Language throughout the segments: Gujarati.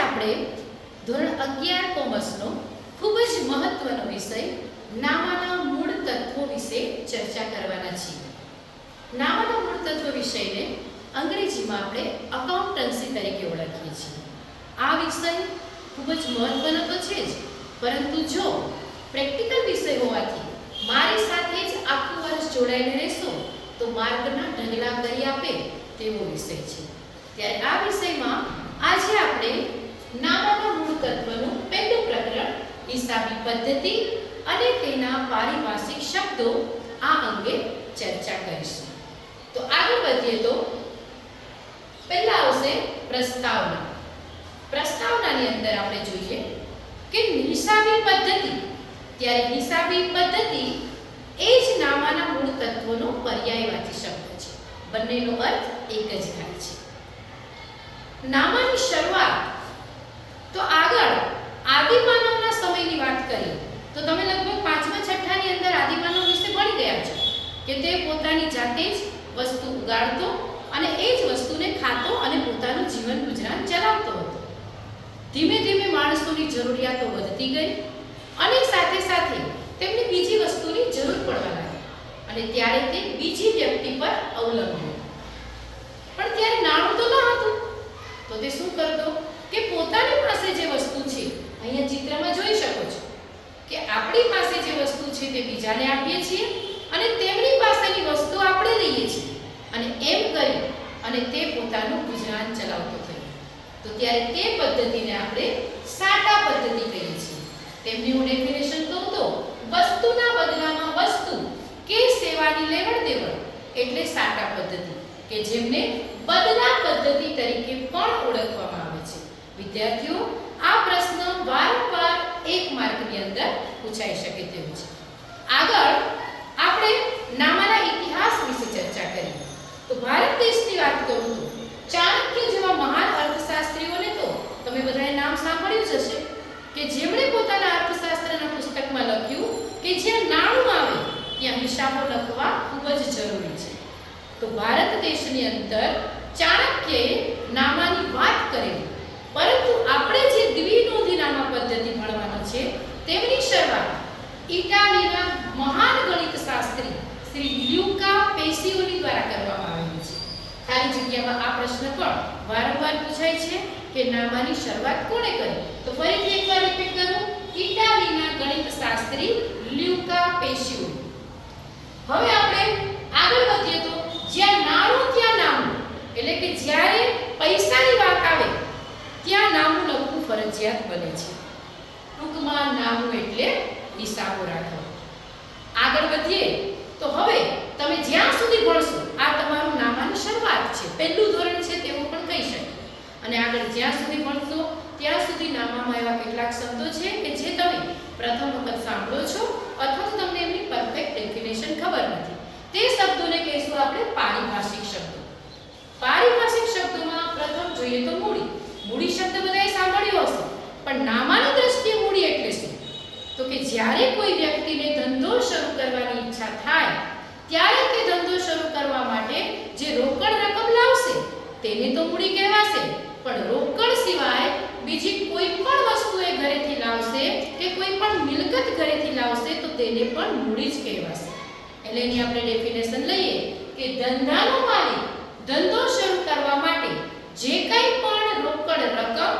આપણે ધોરણ 11 કોમર્સનો ખૂબ જ મહત્વનો વિષય નામાના મૂળ તત્વો વિશે ચર્ચા કરવાના છીએ. નામાના મૂળ તત્વો વિષયને અંગ્રેજીમાં આપણે અકાઉન્ટન્સી તરીકે ઓળખીએ છીએ. આ વિષય ખૂબ જ મહત્વનો તો છે જ, પરંતુ જો પ્રેક્ટિકલ વિષય હોવાથી મારી સાથે જ આખું વર્ષ જોડાઈને રહેશો તો માર્કના ઢગલા કરી આપે તેવો વિષય છે. ત્યારે આ વિષયમાં આજે આપણે નામાના મૂળ તત્વનું પહેલું પ્રકરણ હિસાબી પદ્ધતિ અને તેના પારિભાષિક શબ્દો આ અંગે ચર્ચા કરીશું. તો આગળ વધીએ તો પહેલા આવશે પ્રસ્તાવના. પ્રસ્તાવનાની અંદર આપણે જોઈએ કે હિસાબી પદ્ધતિ. ત્યારે હિસાબી પદ્ધતિ એ જ નામાના મૂળ તત્વનો પર્યાયવાચી શબ્દ છે. બંનેનો અર્થ એક જ થાય છે. નામાની શરૂઆત તો આગળ આદિમાનવના સમયની વાત કરીએ તો તમે લગભગ 5મા 6ઠાની અંદર આદિમાનવ વિશે ભણી ગયા છો કે તે પોતાની જાતે જ વસ્તુ ઉગાડતો અને એ જ વસ્તુને ખાતો અને પોતાનું જીવન ગુજરાન ચલાવતો હતો. ધીમે ધીમે માણસોની જરૂરિયાતો વધતી ગઈ અને સાથે સાથે તેમને બીજી વસ્તુની જરૂર પડવા લાગી અને ત્યારે તે બીજી વ્યક્તિ પર અવલંબ્યો. પણ ત્યારે નાણું તો ન હતું તો તે શું કરતો કે પોતાની પાસે જે વસ્તુ છે, અહીંયા ચિત્રમાં જોઈ શકો છો કે આપણી પાસે જે વસ્તુ છે તે બીજાને આપીએ છીએ અને તેમની પાસેની વસ્તુ આપણે લઈએ છીએ અને એમ કરી અને તે પોતાનું ગુજરાન ચલાવતો થયો. તો ત્યારે તે પદ્ધતિને આપણે સાટા પદ્ધતિ કહીએ છીએ. તેમની હું ડેફિનેશન કહું તો વસ્તુના બદલામાં વસ્તુ કે સેવાની લેવડ દેવડ એટલે સાટા પદ્ધતિ, કે જેમને બદલા પદ્ધતિ તરીકે પણ ઓળખવામાં આવે છે. વિદ્યાર્થીઓ, આ પ્રશ્ન વારંવાર 1 માર્કની અંદર પૂછાઈ શકે તેવું છે. આગળ આપણે નામાના ઇતિહાસ વિશે ચર્ચા કરીએ તો ભારત દેશની વાત કરું તો ચાણક્ય જેવા મહાન અર્થશાસ્ત્રીઓને તો તમે બધાએ નામ સાંભળ્યું જ હશે કે જેમણે પોતાના અર્થશાસ્ત્રના પુસ્તકમાં લખ્યું કે જ્યાં નાણું આવે ત્યાં હિસાબો લખવા ખૂબ જ જરૂરી છે. તો ભારત દેશની અંદર ચાણક્યએ નામાની વાત કરેલી, પરંતુ આપણે જે દ્વિનોંધી નામા પદ્ધતિ ભણવાનો છે તેમની શરૂઆત ઇટાલીના મહાન ગણિતશાસ્ત્રી શ્રી લ્યુકા પેસિઓલી દ્વારા કરવામાં આવેલી છે. ખાલી જગ્યામાં આ પ્રશ્ન પણ વારંવાર પૂછાય છે કે નામાની શરૂઆત કોણે કરી? તો ફરીથી એકવાર રિપીટ કરું, ઇટાલીના ગણિતશાસ્ત્રી લ્યુકા પેસિઓલી. હવે આપણે આગળ વધીએ તો જ્યાં નાણું ત્યાં નામું, એટલે કે જ્યારે પૈસાની વાત આવે ત્યાં નામું લખવું ફરજિયાત બને છે. ટૂંકમાં નામું એટલે હિસાબો રાખવા. આગળ વધીએ તો હવે તમે જ્યાં સુધી ભણશો આ તમારું નામાની શરૂઆત છે, પહેલું ધોરણ છે તેવું પણ કહી શકીએ. અને આગળ જ્યાં સુધી ભણશો ત્યાં સુધી નામામાં એવા કેટલાક શબ્દો છે કે જે તમે પ્રથમ વખત સાંભળો છો અથવા તો તમને એમની પરફેક્ટ ડેફિનેશન ખબર નથી. તે શબ્દોને કહીશું આપણે પારિભાષિક શબ્દો. પારિભાષિક શબ્દોમાં પ્રથમ જોઈએ તો મૂડી. મૂડી શબ્દ બધાએ સાંભળ્યો હશે, પણ નામાની દ્રષ્ટિએ મૂડી એટલે શું? તો કે જ્યારે કોઈ વ્યક્તિને ધંધો શરૂ કરવાની ઈચ્છા થાય ત્યારે તે ધંધો શરૂ કરવા માટે જે રોકડ રકમ લાવશે તેને તો મૂડી કહેવાશે, પણ રોકડ સિવાય બીજી કોઈ પણ વસ્તુ એ ઘરેથી લાવશે કે કોઈ પણ મિલકત ઘરેથી લાવશે તો તેને પણ મૂડી જ કહેવાશે. એટલે એની આપણે ડેફિનેશન લઈએ કે ધંધાનો માલિક ધંધો શરૂ કરવા માટે જે કંઈ પણ રોકડ રકમ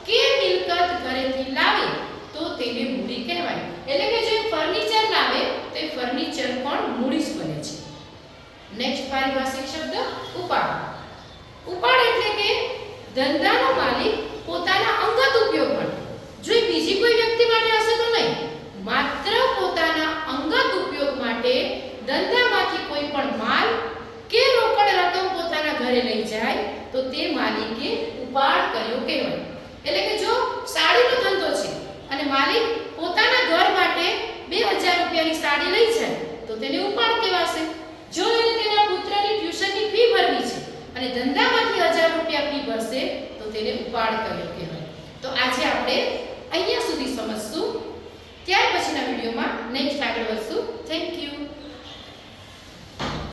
કે મિલકત ઘરેથી લાવે તો તેને મૂડી કહેવાય. એટલે કે જે ફર્નિચર લાવે તે ફર્નિચર પણ મૂડી જ બને છે. નેક્સ્ટ પારિભાષિક શબ્દ ઉપાડ. ઉપાડ એટલે કે ધંધાનો માલિક પોતાના અંગત ઉપયોગ માટે, જો બીજી કોઈ વ્યક્તિ માટે હશે તો નહીં, માત્ર પોતાના અંગત ઉપયોગ માટે ધંધામાંથી કોઈ પણ માલ કે રોકડ રકમ પોતાના ઘરે લઈ જાય તો તે માલિકે ઉપાડ કર્યો કહેવાય. એટલે કે જો સાડીનો ધંધો છે અને માલિક પોતાના ઘર માટે 2000 રૂપિયાની સાડી લઈ જાય તો તેને ઉપાડ કહેવાશે. જો એને તેના પુત્રની ટ્યુશનની ફી ભરવી છે અને ધંધામાંથી 1000 રૂપિયા ફી ભરશે તો તેને ઉપાડ કર્યો કહેવાય. તો આજે આપણે અહીંયા સુધી સમજશું, ત્યાર પછીના વિડીયોમાં નેક્સ્ટ આગળ વધશું. Thank you.